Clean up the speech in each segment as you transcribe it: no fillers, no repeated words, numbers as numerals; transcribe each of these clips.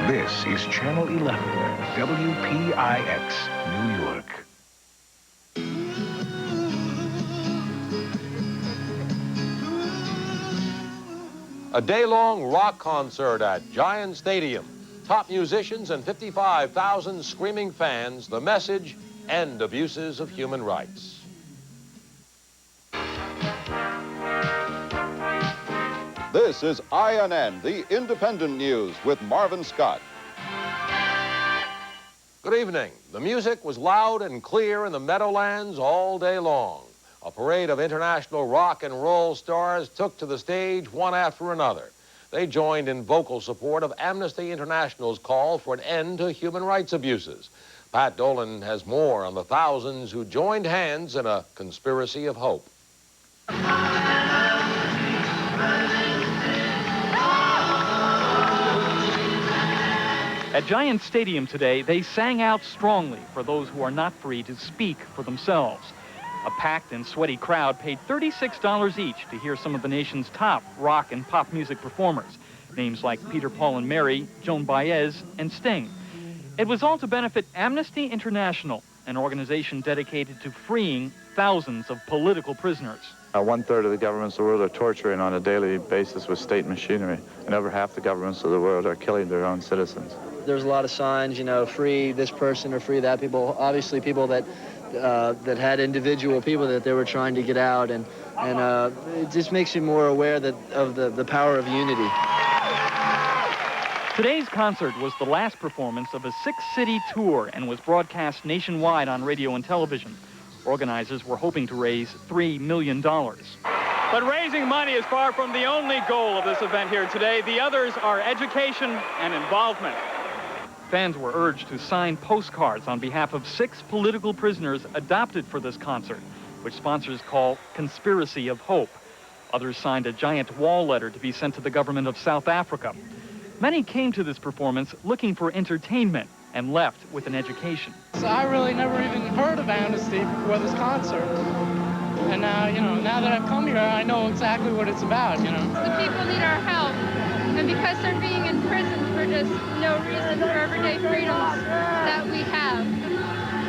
This is Channel 11, WPIX, New York. A day-long rock concert at Giant Stadium. Top musicians and 55,000 screaming fans. The message, end abuses of human rights. This is INN, the independent news, with Marvin Scott. Good evening. The music was loud and clear in the Meadowlands all day long. A parade of international rock and roll stars took to the stage one after another. They joined in vocal support of Amnesty International's call for an end to human rights abuses. Pat Dolan has more on the thousands who joined hands in a conspiracy of hope. At Giant Stadium today, they sang out strongly for those who are not free to speak for themselves. A packed and sweaty crowd paid $36 each to hear some of the nation's top rock and pop music performers. Names like Peter, Paul and Mary, Joan Baez, and Sting. It was all to benefit Amnesty International, an organization dedicated to freeing thousands of political prisoners. 1/3 of the governments of the world are torturing on a daily basis with state machinery, and over half the governments of the world are killing their own citizens. There's a lot of signs, you know, free this person or free that people. Obviously, people that had individual people that they were trying to get out, and it just makes you more aware of the power of unity. Today's concert was the last performance of a 6-city tour and was broadcast nationwide on radio and television. Organizers were hoping to raise $3 million. But raising money is far from the only goal of this event here today. The others are education and involvement. Fans were urged to sign postcards on behalf of 6 political prisoners adopted for this concert, which sponsors call Conspiracy of Hope. Others signed a giant wall letter to be sent to the government of South Africa. Many came to this performance looking for entertainment and left with an education. So I really never even heard of Amnesty before this concert. And now, now that I've come here, I know exactly what it's about, The people need our help. And because they're being imprisoned for just no reason, for everyday freedoms that we have,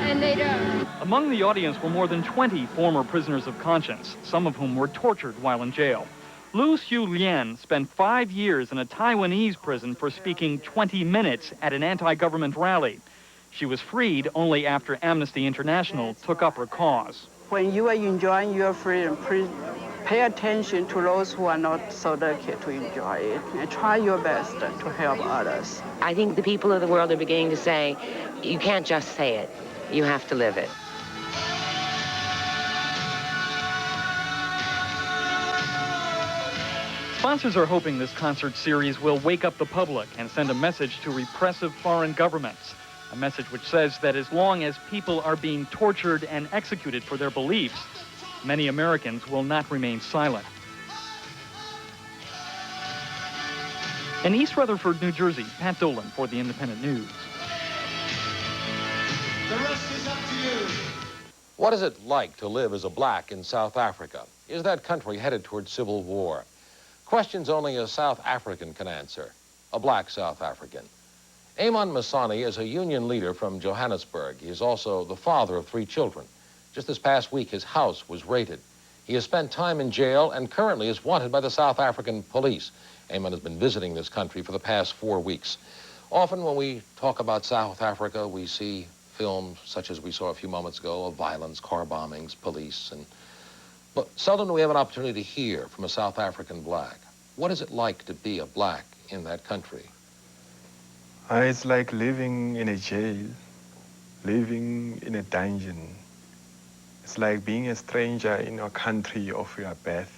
and they don't. Among the audience were more than 20 former prisoners of conscience, some of whom were tortured while in jail. Lu Xiu Lian spent 5 years in a Taiwanese prison for speaking 20 minutes at an anti-government rally. She was freed only after Amnesty International took up her cause. When you are enjoying your freedom, please pay attention to those who are not so lucky to enjoy it, and try your best to help others. I think the people of the world are beginning to say, you can't just say it, you have to live it. Sponsors are hoping this concert series will wake up the public and send a message to repressive foreign governments. A message which says that as long as people are being tortured and executed for their beliefs, many Americans will not remain silent. In East Rutherford, New Jersey, Pat Dolan for the Independent News. The rest is up to you. What is it like to live as a black in South Africa? Is that country headed toward civil war? Questions only a South African can answer, a black South African. Amon Msane is a union leader from Johannesburg. He is also the father of 3 children. Just this past week, his house was raided. He has spent time in jail and currently is wanted by the South African police. Amon has been visiting this country for the past 4 weeks. Often when we talk about South Africa, we see films such as we saw a few moments ago of violence, car bombings, police, but seldom do we have an opportunity to hear from a South African black. What is it like to be a black in that country? It's like living in a jail, living in a dungeon. It's like being a stranger in a country of your birth,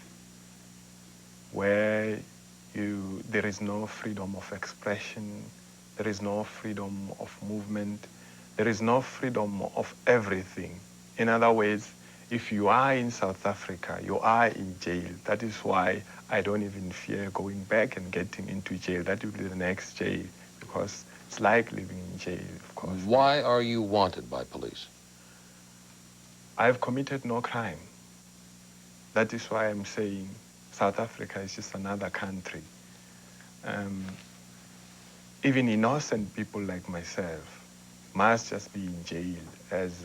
where there is no freedom of expression, there is no freedom of movement, there is no freedom of everything. In other words, if you are in South Africa, you are in jail. That is why I don't even fear going back and getting into jail. That will be the next jail, because it's like living in jail, of course. Why are you wanted by police? I've committed no crime. That is why I'm saying South Africa is just another country. even innocent people like myself must just be in jail, as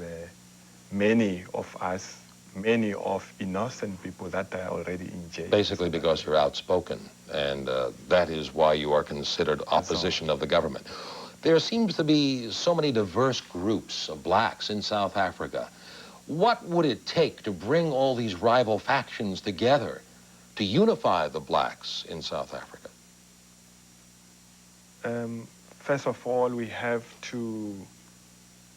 many of us, many of innocent people that are already in jail. Basically because you're outspoken, and that is why you are considered opposition of the government. There seems to be so many diverse groups of blacks in South Africa. What would it take to bring all these rival factions together to unify the blacks in South Africa? First of all, we have to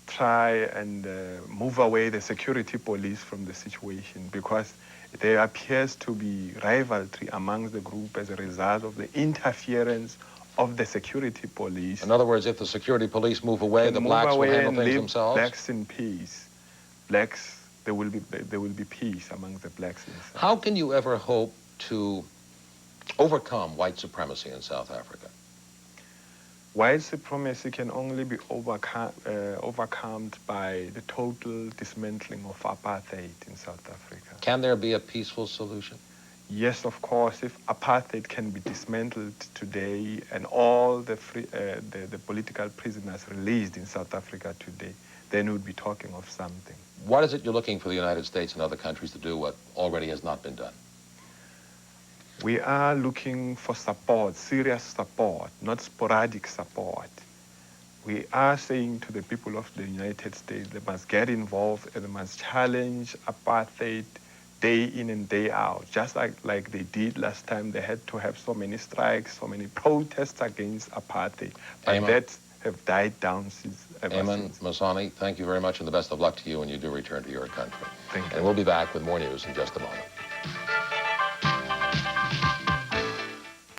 try and move away the security police from the situation, because there appears to be rivalry amongst the group as a result of the interference of the security police. In other words, if the security police move away, the blacks will handle things themselves? Blacks in peace. Blacks, there will be peace among the blacks inside. How can you ever hope to overcome white supremacy in South Africa? White supremacy can only be overcome by the total dismantling of apartheid in South Africa. Can there be a peaceful solution? Yes, of course. If apartheid can be dismantled today and all the political prisoners released in South Africa today, then we would be talking of something. What is it you're looking for the United States and other countries to do what already has not been done? We are looking for support, serious support, not sporadic support. We are saying to the people of the United States they must get involved and they must challenge apartheid day in and day out, just like they did last time. They had to have so many strikes, so many protests against apartheid, but that have died down since. Amon Msane, thank you very much, and the best of luck to you when you do return to your country. Thank you. And we'll be back with more news in just a moment.